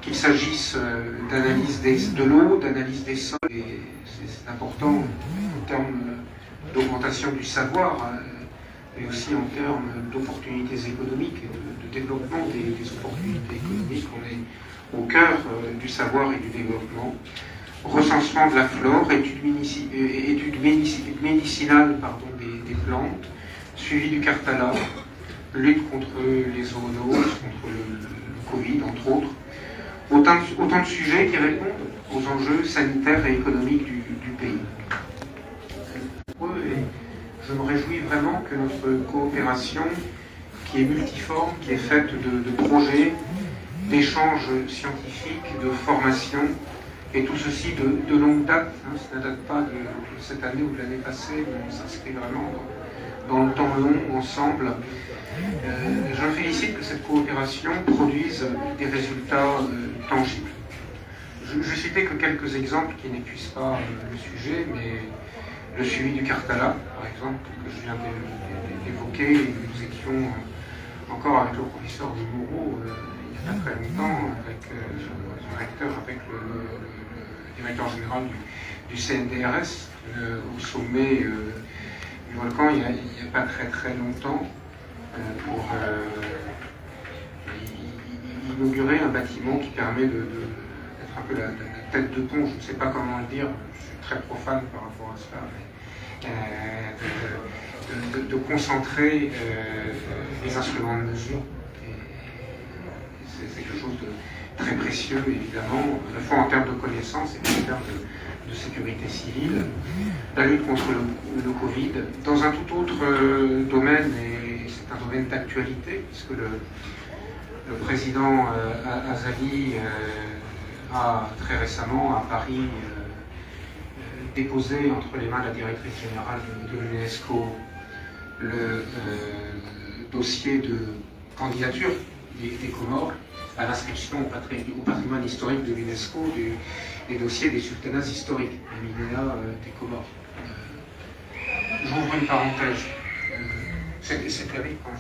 qu'il s'agisse d'analyse de l'eau, d'analyse des sols, et c'est important en termes d'augmentation du savoir, et aussi en termes d'opportunités économiques et de développement des opportunités économiques. On est au cœur du savoir et du développement. Recensement de la flore, étude médicinale des plantes, suivi du Cartala, lutte contre les zoonoses, contre le Covid, entre autres. Autant de sujets qui répondent aux enjeux sanitaires et économiques du pays. Et je me réjouis vraiment que notre coopération, qui est multiforme, qui est faite de projets, d'échanges scientifiques, de formation, et tout ceci de longue date, ça ne date pas de cette année ou de l'année passée, mais on s'inscrit vraiment dans le temps long, ensemble. Je me félicite que cette coopération produise des résultats tangibles. Je citais que quelques exemples qui n'épuisent pas le sujet, mais le suivi du Cartala, par exemple, que je viens d'évoquer, nous étions encore avec le professeur de Moreau, il n'y a pas très longtemps, avec son recteur, avec le directeur général du CNDRS, au sommet du volcan, il n'y a pas très longtemps, pour inaugurer un bâtiment qui permet d'être un peu la tête de pont, je ne sais pas comment le dire, je suis très profane par rapport à cela, mais de concentrer les instruments de mesure. C'est quelque chose de très précieux, évidemment, à la fois en termes de connaissances et en termes de sécurité civile. La lutte contre le Covid, dans un tout autre domaine, et c'est un domaine d'actualité, puisque le président Azali a très récemment, à Paris, déposé entre les mains de la directrice générale de l'UNESCO le dossier de candidature des Comores à l'inscription au patrimoine historique de l'UNESCO des dossiers des sultanats historiques, des millénaires des Comores. J'ouvre une parenthèse. C'est terrible quand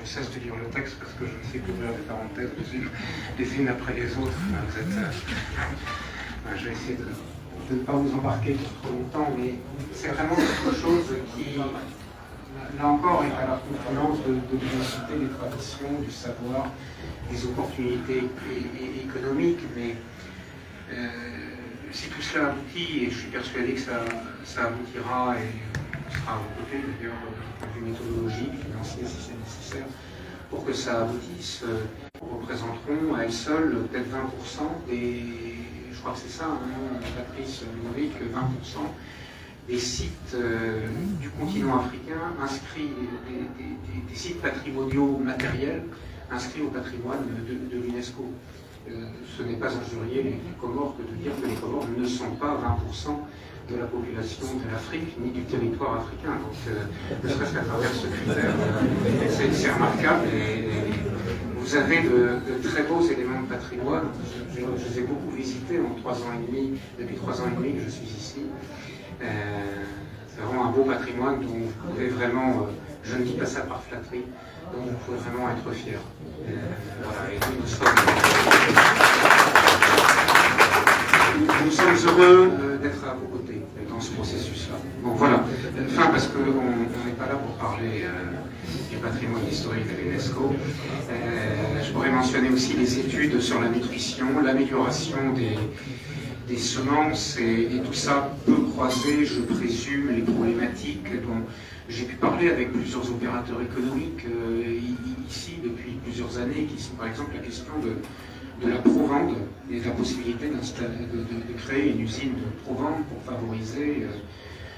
je cesse de lire le texte parce que je ne sais que ouvrir des parenthèses les unes après les autres. Je vais essayer de ne pas vous embarquer trop longtemps, mais c'est vraiment quelque chose qui, là encore, est à la confluence de l'université, des traditions, du savoir, des opportunités économiques, mais si tout cela aboutit, et je suis persuadé que ça aboutira, et on sera à vos côtés d'ailleurs, d'un point de vue méthodologique, financier si c'est nécessaire, pour que ça aboutisse, représenteront à elles seules peut-être 20% des, je crois que c'est ça, Patrice Nouric, 20% des sites du continent africain inscrits, des sites patrimoniaux matériels inscrits au patrimoine de l'UNESCO. Ce n'est pas injurier les Comores que de dire que les Comores ne sont pas 20% de la population de l'Afrique, ni du territoire africain. Donc, ne serait-ce qu'à travers ce critère, c'est remarquable. Et vous avez de très beaux éléments de patrimoine. Je les ai beaucoup visités en 3 ans et demi, depuis 3 ans et demi que je suis ici. C'est vraiment un beau patrimoine dont vous pouvez vraiment, je ne dis pas ça par flatterie, dont vous pouvez vraiment être fiers. Voilà, et nous sommes heureux d'être à vos côtés dans ce processus-là. Bon, voilà. Enfin, parce qu'on n'est pas là pour parler du patrimoine historique de l'UNESCO. Je pourrais mentionner aussi les études sur la nutrition, l'amélioration des semences, et tout ça peut croiser, je présume, les problématiques dont j'ai pu parler avec plusieurs opérateurs économiques ici depuis plusieurs années, qui sont par exemple la question de la provende et de la possibilité de créer une usine de provende pour favoriser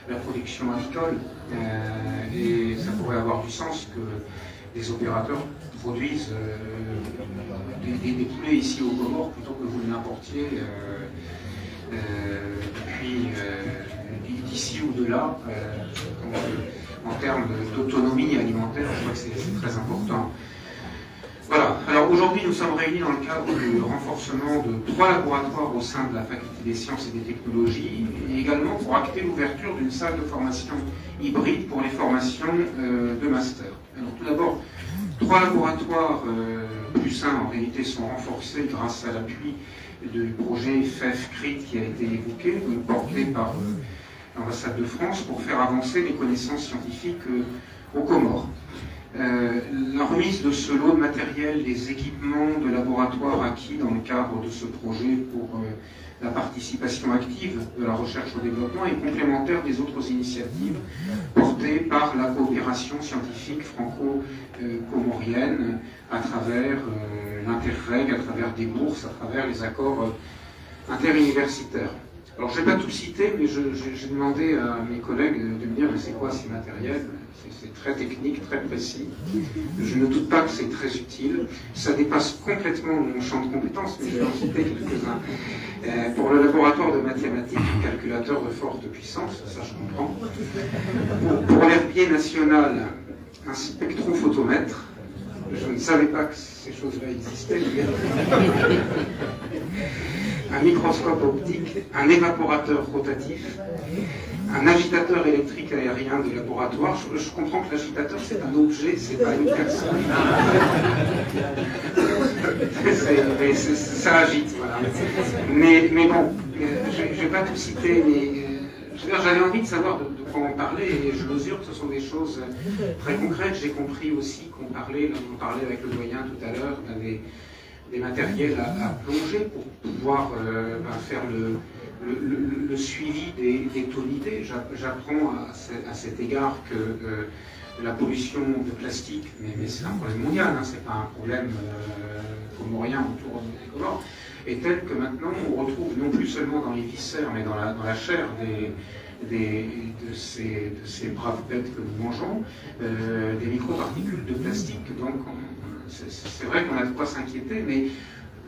la production avicole. Et ça pourrait avoir du sens que des opérateurs produisent des poulets ici au Comores plutôt que vous l'importiez depuis d'ici ou de là. En termes d'autonomie alimentaire, je crois que c'est très important. Voilà. Alors aujourd'hui, nous sommes réunis dans le cadre du renforcement de 3 laboratoires au sein de la Faculté des sciences et des technologies, et également pour acter l'ouverture d'une salle de formation hybride pour les formations de master. Alors tout d'abord, 3 laboratoires plus en réalité sont renforcés grâce à l'appui du projet FEF-CRIT qui a été évoqué, porté par l'ambassade de France, pour faire avancer les connaissances scientifiques aux Comores. La remise de ce lot de matériel, des équipements de laboratoire acquis dans le cadre de ce projet pour la participation active de la recherche au développement est complémentaire des autres initiatives portées par la coopération scientifique franco-comorienne à travers l'Interreg, à travers des bourses, à travers les accords interuniversitaires. Alors je ne vais pas tout citer, mais j'ai demandé à mes collègues de me dire mais c'est quoi ces matériels? C'est très technique, très précis. Je ne doute pas que c'est très utile. Ça dépasse complètement mon champ de compétences, mais je vais en citer quelques-uns. Pour le laboratoire de mathématiques, calculateur de forte puissance, ça je comprends. Pour l'herbier national, un spectrophotomètre. Je ne savais pas que ces choses-là existaient. Un microscope optique, un évaporateur rotatif, un agitateur électrique aérien de laboratoire. Je comprends que l'agitateur, c'est un objet, c'est pas une personne. Ça agite, voilà. Mais bon, je ne vais pas tout citer, mais j'avais envie de savoir de quoi on parlait, et je mesure que ce sont des choses très concrètes. J'ai compris aussi qu'on parlait, là, on parlait avec le doyen tout à l'heure, des matériels à plonger pour pouvoir faire le suivi des taux d'idées. J'apprends à cet égard que la pollution de plastique, mais c'est un problème mondial, hein, c'est pas un problème comorien autour des Comores, est tel que maintenant on retrouve non plus seulement dans les viscères, mais dans la chair de ces braves bêtes que nous mangeons, des microparticules de plastique. Donc c'est vrai qu'on a de quoi s'inquiéter, mais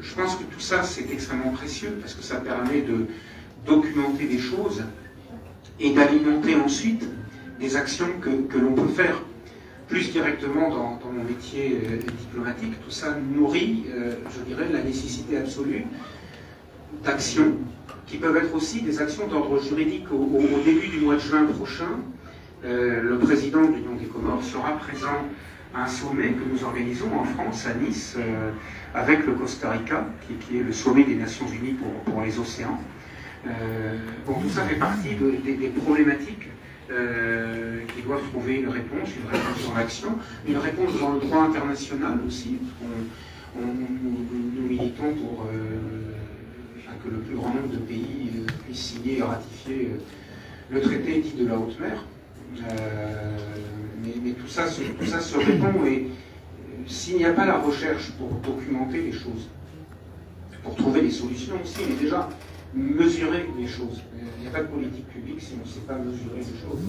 je pense que tout ça c'est extrêmement précieux parce que ça permet de documenter des choses et d'alimenter ensuite des actions que l'on peut faire plus directement dans mon métier diplomatique. Tout ça nourrit, je dirais, la nécessité absolue d'actions qui peuvent être aussi des actions d'ordre juridique. Au début du mois de juin prochain, le président de l'Union des Comores sera présent à un sommet que nous organisons en France, à Nice, avec le Costa Rica, qui est le sommet des Nations Unies pour les océans. Bon, tout ça fait partie des problématiques qui doivent trouver une réponse dans l'action, une réponse dans le droit international aussi. Nous militons pour que le plus grand nombre de pays puissent signer et ratifier le traité dit de la haute mer. Mais tout ça se répond, et s'il n'y a pas la recherche pour documenter les choses, pour trouver des solutions aussi, mais déjà mesurer les choses. Il n'y a pas de politique publique si on ne sait pas mesurer les choses.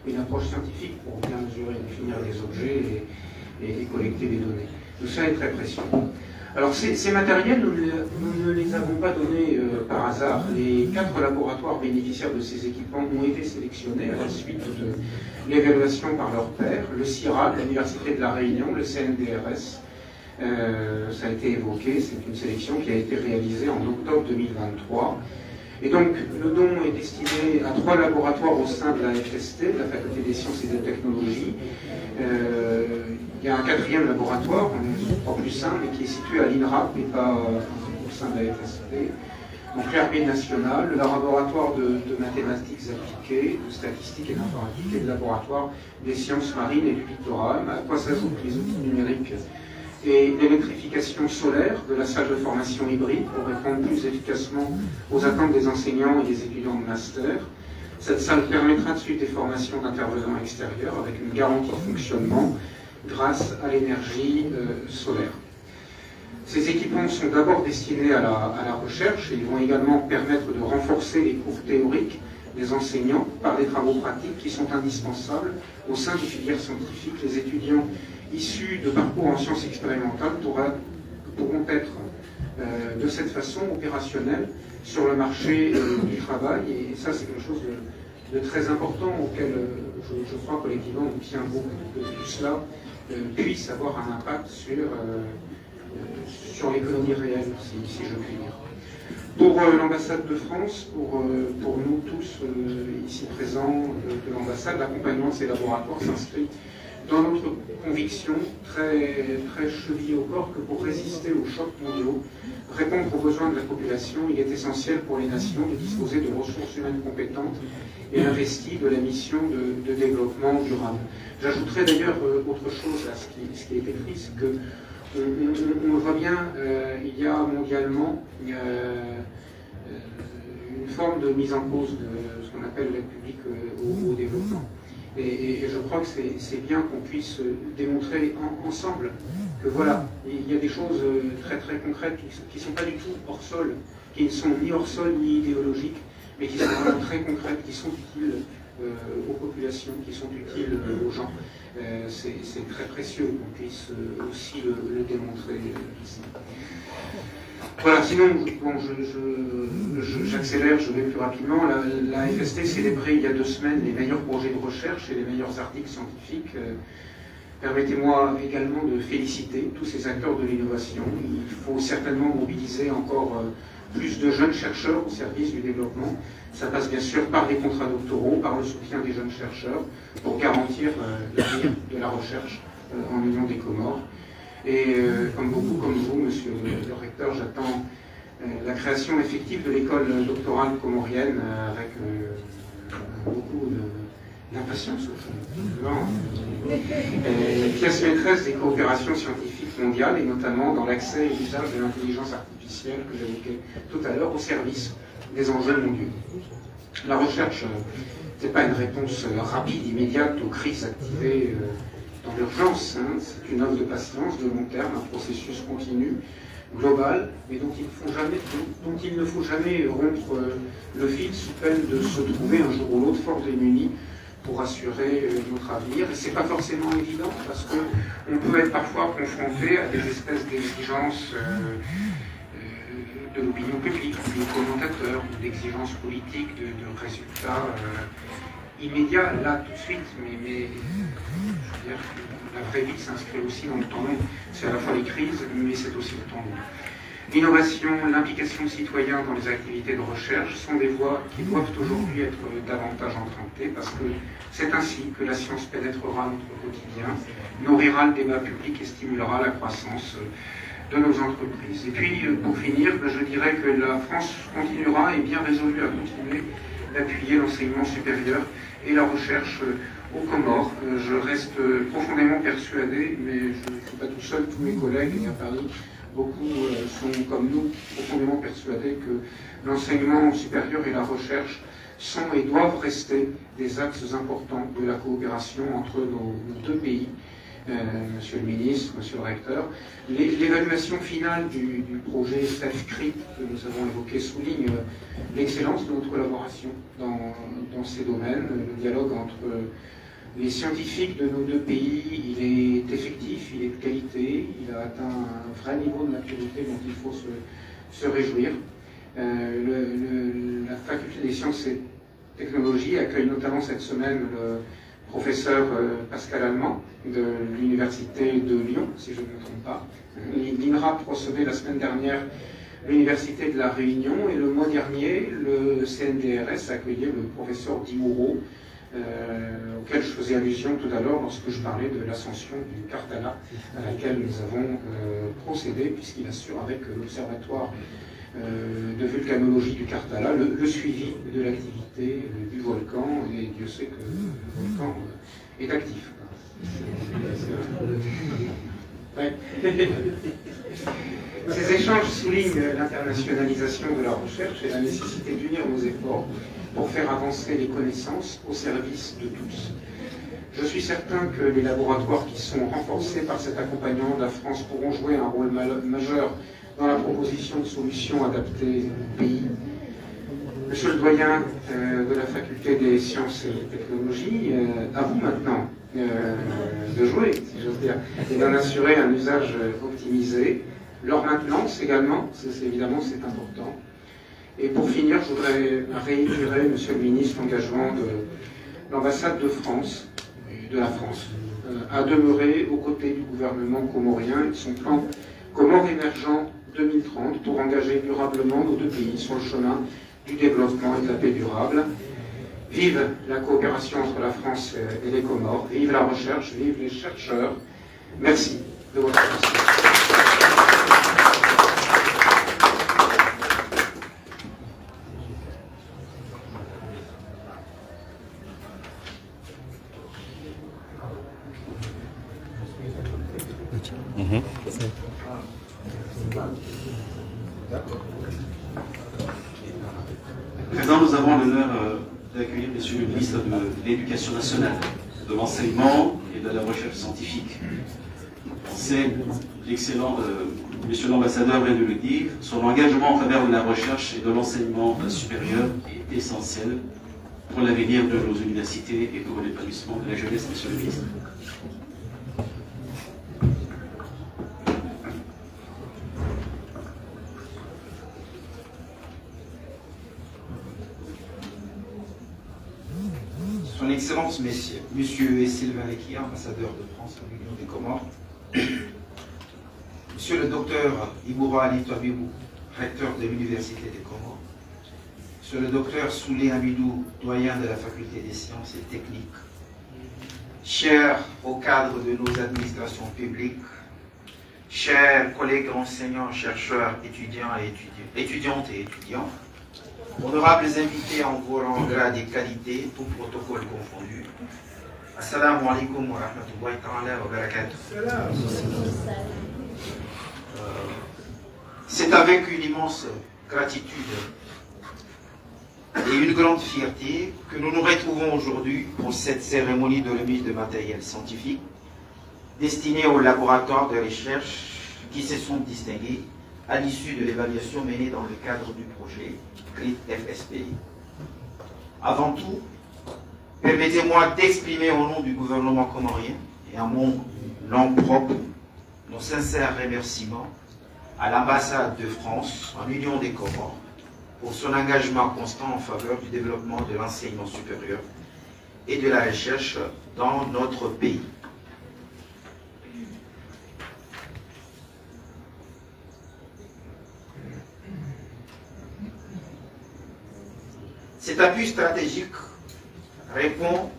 Une approche scientifique pour bien mesurer, définir les objets et collecter des données. Tout ça est très précieux. Alors ces matériels, nous ne les avons pas donnés par hasard. Les 4 laboratoires bénéficiaires de ces équipements ont été sélectionnés à la suite de l'évaluation par leurs pairs, le CIRAD, l'Université de la Réunion, le CNDRS. Ça a été évoqué, c'est une sélection qui a été réalisée en octobre 2023. Et donc, le don est destiné à 3 laboratoires au sein de la FST, de la Faculté des Sciences et des Technologies. Il y a un 4e laboratoire, pas plus simple, mais qui est situé à l'INRAP et pas au sein de la FST. Donc, l'herbier national, le laboratoire de mathématiques appliquées, de statistiques et d'informatique, et le laboratoire des sciences marines et du littoral, à quoi s'ajoutent les outils numériques et l'électrification solaire de la salle de formation hybride pour répondre plus efficacement aux attentes des enseignants et des étudiants de master. Cette salle permettra de suivre des formations d'intervenants extérieurs avec une garantie de fonctionnement grâce à l'énergie solaire. Ces équipements sont d'abord destinés à la recherche et ils vont également permettre de renforcer les cours théoriques des enseignants par des travaux pratiques qui sont indispensables au sein des filières scientifiques. Les étudiants issus de parcours en sciences expérimentales pourront être de cette façon opérationnels sur le marché du travail, et ça c'est quelque chose de très important auquel je crois collectivement on tient beaucoup, que tout cela puisse avoir un impact sur l'économie réelle, si je puis dire. Pour l'ambassade de France, pour nous tous ici présents de l'ambassade, l'accompagnement de ces laboratoires s'inscrit dans notre conviction très, très chevillée au corps que pour résister aux chocs mondiaux, répondre aux besoins de la population, il est essentiel pour les nations de disposer de ressources humaines compétentes et investies de la mission de développement durable. J'ajouterais d'ailleurs autre chose à ce qui est écrit, c'est que on le voit bien, il y a mondialement une forme de mise en cause de ce qu'on appelle l'aide publique au développement. Et je crois que c'est bien qu'on puisse démontrer ensemble que voilà, il y a des choses très très concrètes qui ne sont pas du tout hors sol, qui ne sont ni hors sol ni idéologiques, mais qui sont vraiment très concrètes, qui sont utiles aux populations, qui sont utiles aux gens. C'est très précieux qu'on puisse aussi le démontrer ici. Voilà, sinon, bon, j'accélère, je vais plus rapidement. La FST célébrait il y a 2 semaines les meilleurs projets de recherche et les meilleurs articles scientifiques. Permettez-moi également de féliciter tous ces acteurs de l'innovation. Il faut certainement mobiliser encore plus de jeunes chercheurs au service du développement. Ça passe bien sûr par les contrats doctoraux, par le soutien des jeunes chercheurs, pour garantir l'avenir de la recherche en Union des Comores. Et comme beaucoup comme vous, monsieur le recteur, j'attends la création effective de l'école doctorale comorienne avec beaucoup d'impatience au fond. Pièce maîtresse des coopérations scientifiques mondiales et notamment dans l'accès et l'usage de l'intelligence artificielle que j'évoquais tout à l'heure au service des enjeux mondiaux. La recherche, ce n'est pas une réponse rapide, immédiate aux crises activées dans l'urgence, hein. C'est une œuvre de patience, de long terme, un processus continu, global, mais dont il ne faut jamais rompre le fil sous peine de se trouver un jour ou l'autre fort démunis pour assurer notre avenir. Et ce n'est pas forcément évident, parce qu'on peut être parfois confronté à des espèces d'exigences de l'opinion publique, des commentateurs, d'exigences politiques, de résultats immédiats, là, tout de suite, mais je veux dire, la vraie vie s'inscrit aussi dans le temps long. C'est à la fois les crises, mais c'est aussi le temps long. L'innovation, l'implication citoyenne dans les activités de recherche sont des voies qui doivent aujourd'hui être davantage empruntées, parce que c'est ainsi que la science pénétrera notre quotidien, nourrira le débat public et stimulera la croissance de nos entreprises. Et puis, pour finir, je dirais que la France continuera, et bien résolue à continuer, d'appuyer l'enseignement supérieur et la recherche aux Comores. Je reste profondément persuadé, mais je ne suis pas tout seul, tous mes collègues à Paris, beaucoup sont comme nous profondément persuadés que l'enseignement supérieur et la recherche sont et doivent rester des axes importants de la coopération entre nos 2 pays. Monsieur le ministre, monsieur le recteur, l'évaluation finale du projet SELF-CRIP que nous avons évoqué souligne l'excellence de notre collaboration dans ces domaines. Le dialogue entre les scientifiques de nos 2 pays, il est effectif, il est de qualité, il a atteint un vrai niveau de maturité dont il faut se réjouir. La faculté des sciences et technologies accueille notamment cette semaine le professeur Pascal Allemand de l'Université de Lyon, si je ne me trompe pas. L'INRAP recevait la semaine dernière l'Université de La Réunion et le mois dernier, le CNDRS accueillait le professeur Dimuro, auquel je faisais allusion tout à l'heure lorsque je parlais de l'ascension du Karthala, à laquelle nous avons procédé, puisqu'il assure avec l'Observatoire de vulcanologie du Karthala le suivi de l'activité du volcan, et Dieu sait que le volcan est actif. Ouais. Ces échanges soulignent l'internationalisation de la recherche et la nécessité d'unir nos efforts pour faire avancer les connaissances au service de tous. Je suis certain que les laboratoires qui sont renforcés par cet accompagnement de la France pourront jouer un rôle majeur dans la proposition de solutions adaptées au pays. Monsieur le doyen de la faculté des sciences et technologies, à vous maintenant de jouer, si j'ose dire, et d'en assurer un usage optimisé. Leur maintenance également, évidemment c'est important. Et pour finir, je voudrais réitérer, monsieur le ministre, l'engagement de l'ambassade de France, de la France, à demeurer aux côtés du gouvernement comorien et de son plan Comores émergent 2030 pour engager durablement nos 2 pays sur le chemin du développement et de la paix durable. Vive la coopération entre la France et les Comores, vive la recherche, vive les chercheurs. Merci de votre attention. Présent, nous avons l'honneur d'accueillir Monsieur le ministre de l'Éducation nationale, de l'enseignement et de la recherche scientifique. C'est l'excellent Monsieur l'ambassadeur vient de le dire, son engagement en faveur de la recherche et de l'enseignement supérieur est essentiel pour l'avenir de nos universités et pour l'épanouissement de la jeunesse, Monsieur le ministre. Son Excellence, Monsieur Sylvain Lequier, ambassadeur de France à l'Union des Comores, Monsieur le docteur Iboura Ali Touabibou, recteur de l'Université des Comores, Monsieur le docteur Soulé Amidou, doyen de la Faculté des Sciences et Techniques, chers au cadre de nos administrations publiques, chers collègues enseignants, chercheurs, étudiantes et étudiants, honorables invités en vos rangs, grades et qualités, tout protocole confondu. Assalamu alaikum wa rahmatullahi ta'ala wa barakatuh. C'est avec une immense gratitude et une grande fierté que nous nous retrouvons aujourd'hui pour cette cérémonie de remise de matériel scientifique destinée aux laboratoires de recherche qui se sont distingués à l'issue de l'évaluation menée dans le cadre du projet CRIT-FSPI. Avant tout, permettez-moi d'exprimer au nom du gouvernement comorien et à mon nom propre nos sincères remerciements à l'ambassade de France en Union des Comores pour son engagement constant en faveur du développement de l'enseignement supérieur et de la recherche dans notre pays. Cet appui stratégique répond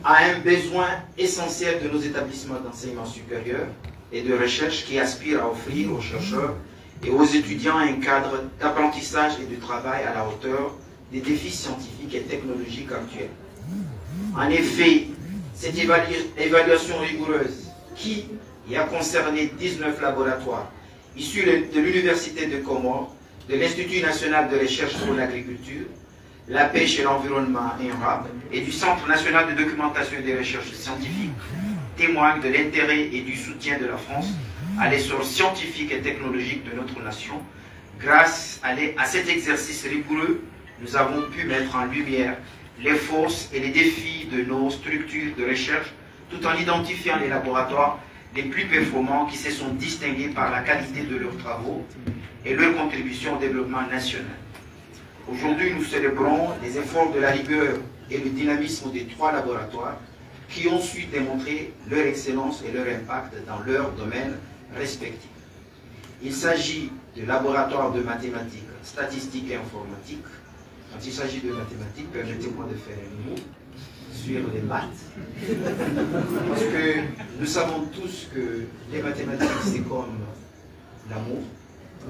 à un besoin essentiel de nos établissements d'enseignement supérieur et de recherche qui aspirent à offrir aux chercheurs et aux étudiants un cadre d'apprentissage et de travail à la hauteur des défis scientifiques et technologiques actuels. En effet, cette évaluation rigoureuse qui a concerné 19 laboratoires issus de l'Université de Comores, de l'Institut national de recherche pour l'agriculture, la pêche et l'environnement INRAP et du Centre national de documentation et de recherche scientifique témoigne de l'intérêt et du soutien de la France à l'essor scientifique et technologique de notre nation. Grâce à cet exercice rigoureux, nous avons pu mettre en lumière les forces et les défis de nos structures de recherche tout en identifiant les laboratoires les plus performants qui se sont distingués par la qualité de leurs travaux et leur contribution au développement national. Aujourd'hui, nous célébrons les efforts de la rigueur et le dynamisme des 3 laboratoires qui ont su démontrer leur excellence et leur impact dans leurs domaines respectifs. Il s'agit de laboratoires de mathématiques, statistiques et informatiques. Quand il s'agit de mathématiques, permettez-moi de faire un mot sur les maths. Parce que nous savons tous que les mathématiques, c'est comme l'amour.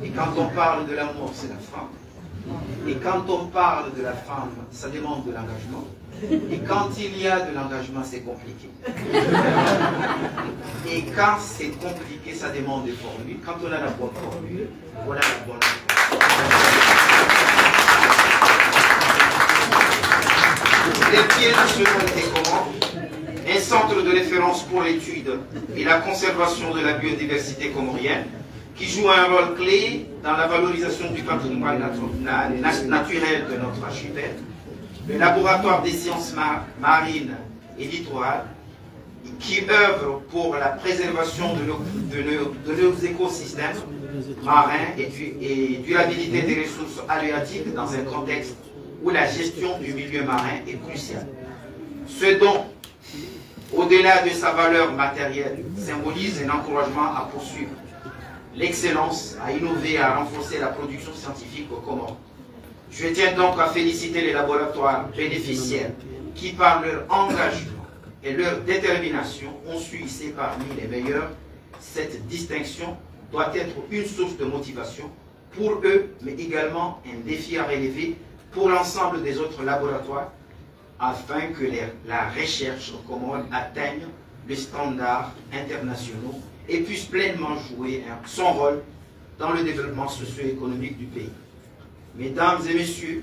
Et quand on parle de l'amour, c'est la femme. Et quand on parle de la femme, ça demande de l'engagement. Et quand il y a de l'engagement, c'est compliqué. Et quand c'est compliqué, ça demande des formules. Quand on a la bonne formule, voilà la bonne réponse. Les pieds nationaux des Comores, un centre de référence pour l'étude et la conservation de la biodiversité comorienne, qui joue un rôle clé dans la valorisation du patrimoine naturel de notre archipel, le laboratoire des sciences marines et littorales, qui œuvre pour la préservation de nos écosystèmes marins et durabilité des ressources halieutiques dans un contexte où la gestion du milieu marin est cruciale. Ce don, au-delà de sa valeur matérielle, symbolise un encouragement à poursuivre l'excellence, à innover, à renforcer la production scientifique aux Comores. Je tiens donc à féliciter les laboratoires bénéficiaires qui, par leur engagement et leur détermination, ont su hisser parmi les meilleurs. Cette distinction doit être une source de motivation pour eux, mais également un défi à relever pour l'ensemble des autres laboratoires, afin que la recherche aux Comores atteigne les standards internationaux et puisse pleinement jouer son rôle dans le développement socio-économique du pays. Mesdames et messieurs,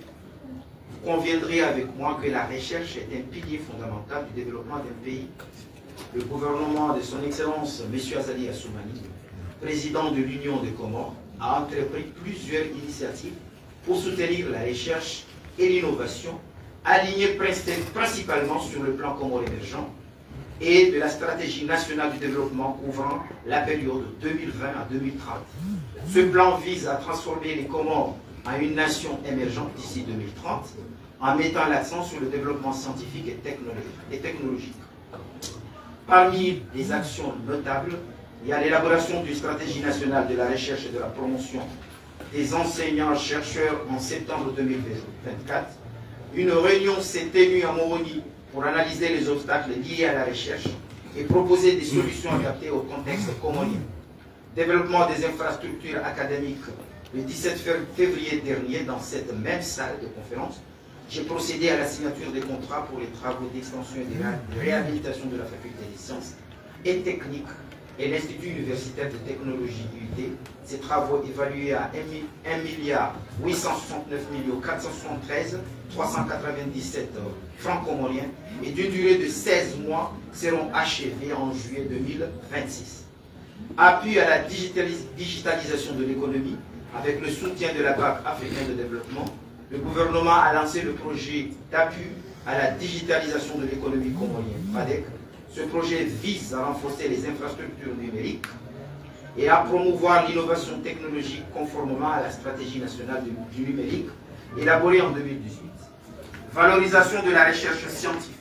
vous conviendrez avec moi que la recherche est un pilier fondamental du développement d'un pays. Le gouvernement de son Excellence M. Azali Assoumani, président de l'Union des Comores, a entrepris plusieurs initiatives pour soutenir la recherche et l'innovation, alignées principalement sur le plan Comore émergent et de la stratégie nationale du développement couvrant la période 2020 à 2030. Ce plan vise à transformer les Comores en une nation émergente d'ici 2030, en mettant l'accent sur le développement scientifique et technologique. Parmi les actions notables, il y a l'élaboration d'une stratégie nationale de la recherche et de la promotion des enseignants-chercheurs en septembre 2024. Une réunion s'est tenue à Moroni pour analyser les obstacles liés à la recherche et proposer des solutions adaptées au contexte comorien. Développement des infrastructures académiques. Le 17 février dernier, dans cette même salle de conférence, j'ai procédé à la signature des contrats pour les travaux d'extension et de réhabilitation de la faculté des sciences et techniques et l'Institut universitaire de technologie UT. Ces travaux évalués à 1,869,473,397 francs comoriens et d'une durée de 16 mois seront achevés en juillet 2026. Appui à la digitalisation de l'économie avec le soutien de la Banque africaine de développement, le gouvernement a lancé le projet d'appui à la digitalisation de l'économie comorienne, FADEC. Ce projet vise à renforcer les infrastructures numériques et à promouvoir l'innovation technologique conformément à la stratégie nationale du numérique élaborée en 2018. Valorisation de la recherche scientifique.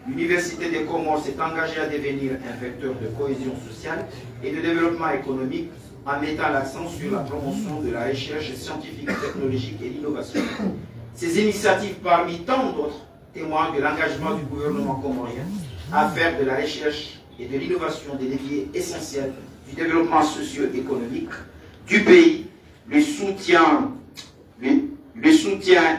L'Université des Comores s'est engagée à devenir un vecteur de cohésion sociale et de développement économique en mettant l'accent sur la promotion de la recherche scientifique, technologique et l'innovation. Ces initiatives, parmi tant d'autres, témoignent de l'engagement du gouvernement comorien à faire de la recherche et de l'innovation des leviers essentiels du développement socio-économique du pays. Le soutien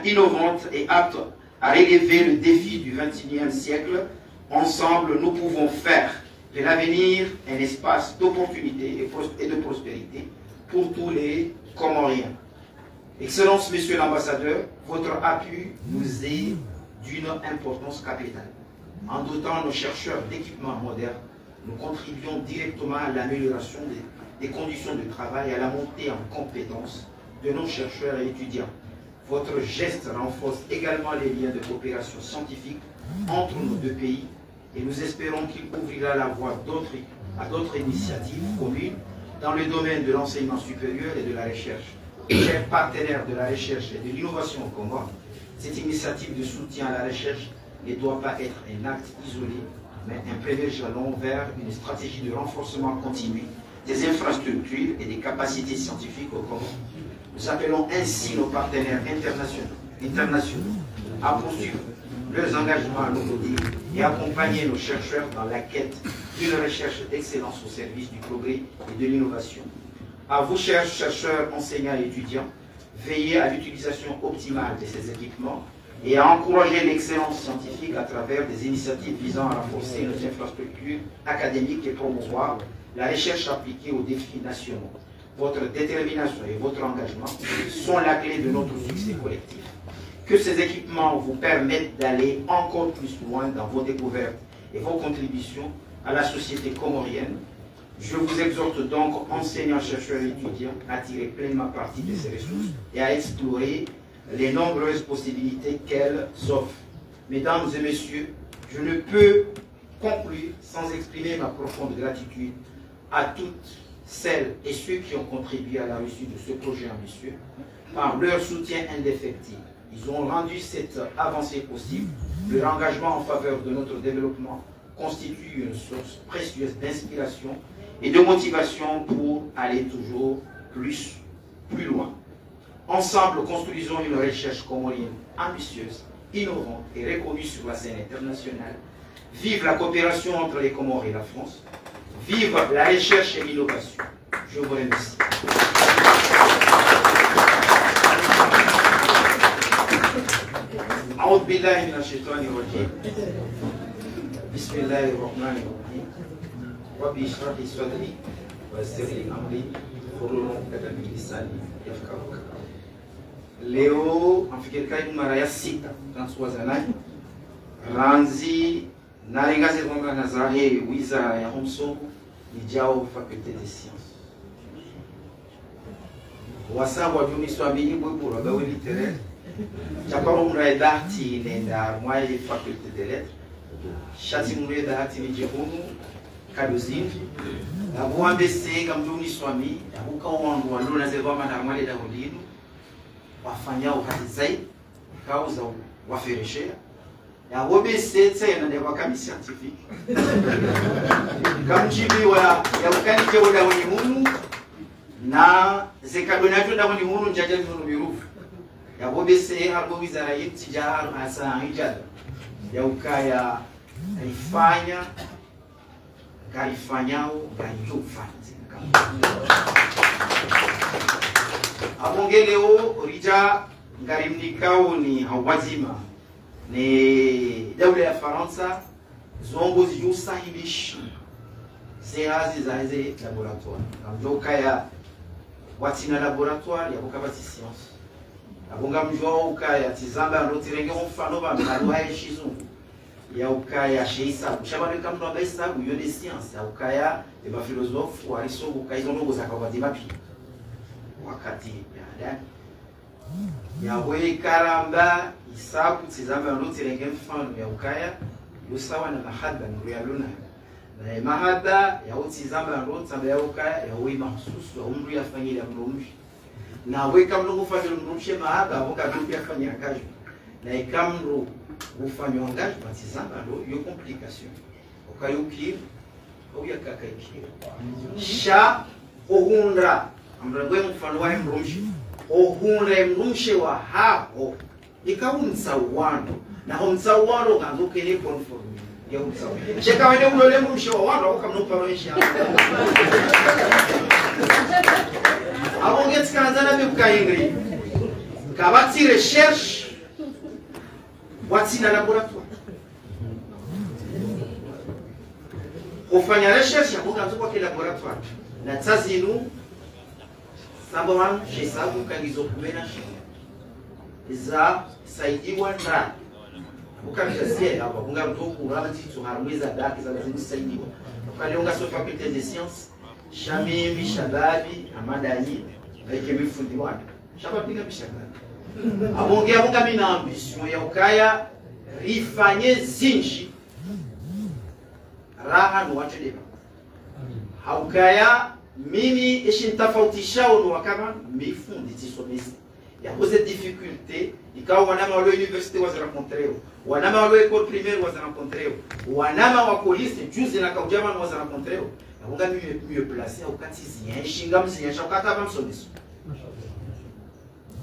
innovant et apte à relever le défi du XXIe siècle. Ensemble, nous pouvons faire de l'avenir un espace d'opportunité et de prospérité pour tous les Comoriens. Excellence, Monsieur l'Ambassadeur, votre appui nous est d'une importance capitale. En dotant nos chercheurs d'équipements modernes, nous contribuons directement à l'amélioration des conditions de travail et à la montée en compétences de nos chercheurs et étudiants. Votre geste renforce également les liens de coopération scientifique entre nos deux pays et nous espérons qu'il ouvrira la voie à d'autres initiatives communes dans le domaine de l'enseignement supérieur et de la recherche. Chers partenaires de la recherche et de l'innovation au Comores, cette initiative de soutien à la recherche ne doit pas être un acte isolé, mais un premier jalon vers une stratégie de renforcement continu des infrastructures et des capacités scientifiques au Comores. Nous appelons ainsi nos partenaires internationaux à poursuivre leurs engagements à nos côtés et accompagner nos chercheurs dans la quête d'une recherche d'excellence au service du progrès et de l'innovation. À vous, chers chercheurs, enseignants et étudiants, veillez à l'utilisation optimale de ces équipements et à encourager l'excellence scientifique à travers des initiatives visant à renforcer nos infrastructures académiques et promouvoir la recherche appliquée aux défis nationaux. Votre détermination et votre engagement sont la clé de notre succès collectif. Que ces équipements vous permettent d'aller encore plus loin dans vos découvertes et vos contributions à la société comorienne. Je vous exhorte donc, enseignants, chercheurs et étudiants, à tirer pleinement parti de ces ressources et à explorer les nombreuses possibilités qu'elles offrent. Mesdames et messieurs, je ne peux conclure sans exprimer ma profonde gratitude à toutes celles et ceux qui ont contribué à la réussite de ce projet ambitieux par leur soutien indéfectible. Ils ont rendu cette avancée possible. Leur engagement en faveur de notre développement constitue une source précieuse d'inspiration et de motivation pour aller toujours plus loin. Ensemble, construisons une recherche comorienne ambitieuse, innovante et reconnue sur la scène internationale. Vive la coopération entre les Comores et la France. Vive la recherche et l'innovation. Je vous remercie. أعوذ بالله من الشيطان الرجيم. بسم الله الرحمن الرحيم. ربي اشرح لي صدري ويسر لي أمري واحلل عقدة من لساني يفقهوا قولي. Leo afikiri mara ya 6 Francois Zanai ranzi narengaze kwamba nazahe wizara ya Homsongo nijao faculté des sciences wasawa juni swamini bwebura gawe littéraire chaparo mura dati nenda mwaye faculté des lettres shati mura dati ni jehunu kaduzini abo ambese kamjuni swami abuka wangu wandona zebama na mwale da hodino wafanyao hati zaidi kauza wafereshea ya wobe sete na ndewa kami scientifique kamjibiwa ya ukanike wada wani hunu na zekadonajo da wani hunu njajali hunu mirufu ya wobe se harbo wizara yiti jaharu hasa hijada ya ukaya karifanyao ganjo ufanzi abongeleo rija ngarimnikao ni hawazima ni dawla ya Faransa zongo zijusahibishi zehazi za hizi laboratoire amjoka ya watina laboratoire ya bukabati science abonga mjwa ukaya tizamba ndotirenge mfano ba mkaruha yeshizungu ya ukaya sheisa kushabane kamno abesa yo de science ya ukaya de ba philosophe wariso ukaizo ndogo zakabati mapi wakati ya yawe karamba isabu tizama ndotirenge mfano ya ukaya yusawa na mahada nuriyaluna na mahada ya utizama ndotamba ya ukaya ya we mahsusu ya umri ya fanyile ya mrumshi na weka mlo kufanya mrumshi mahada aboka dupi afanya kazi na ikamro ufanya ngaji matizama ndo yo complication okayuki au yakakaikira sha ohundra amrangwe mfano wa mrumshi ohundra mrumshi wa hapo ikaunza wano na homza wano kanzoke ni conform ya umza cheka wende ulole mrumshi wa wano akamnopa roisha abongeti kanzana bikukaingri kabati recherche watina laboratoire ufanya recherche abukanzo kwa laboratoire na tazinu sabawan shesabu kangizo kumena za saidiwa ndani ukamizasie hapa bunga mtoku uramati tuharumeza daki za lazima saidiwa ukalionga so faculté des sciences shamimi shababi amadani avec mifundi watu shabapiga bishakana abongea bunga mina ambition ya ukaya rifanye zinji raha no wachedeba haukaya mimi ishintafautisha ono wakama mifundi tisomesi ya cause de difficulté ikawa wanama wa université wazirencontreo wanama wa école primaire wazirencontreo wanama wa police juzi na kaujama wazirencontreo abonga mieux placé au katizien shinga mzien shakata bamsomiso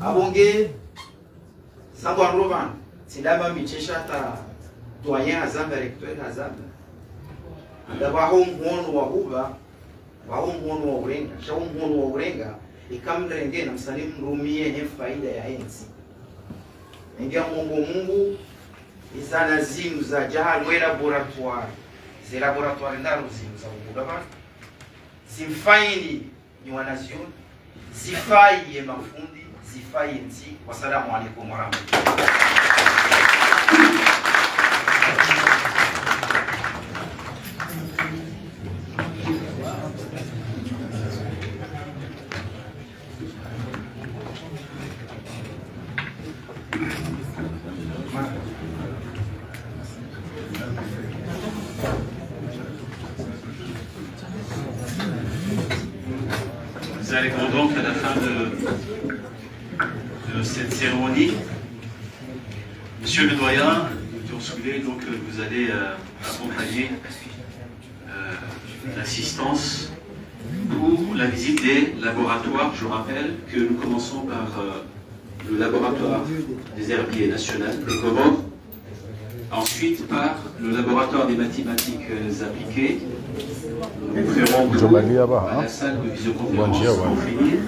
abonge sambo rovan sidama michesha ta doyen azamba recteur azamba ndaba homo wa uba wa homo wa urenga shawo homo wa urenga ikamrenge na msalimu mrumie ne faida ya enzi ingia Mungu izana zimu za jahal laboratoire ze laboratoire ndaro zimu za ubaba simfaini ni wanazioni sifai ya mafundi sifai nti wasalamu alaykum wa rahmatullahi. Nous arrivons donc à la fin de cette cérémonie. Monsieur le doyen, donc vous allez accompagner l'assistance pour la visite des laboratoires. Je rappelle que nous commençons par le laboratoire des herbiers national des Comores, ensuite par le laboratoire des mathématiques appliquées. Nous ferons à la salle de visioconférence pour finir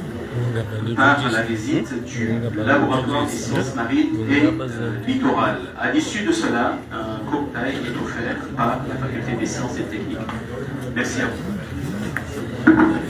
par la visite du laboratoire des sciences marines et littorales. À l'issue de cela, un cocktail est offert par la faculté des sciences et techniques. Merci à vous.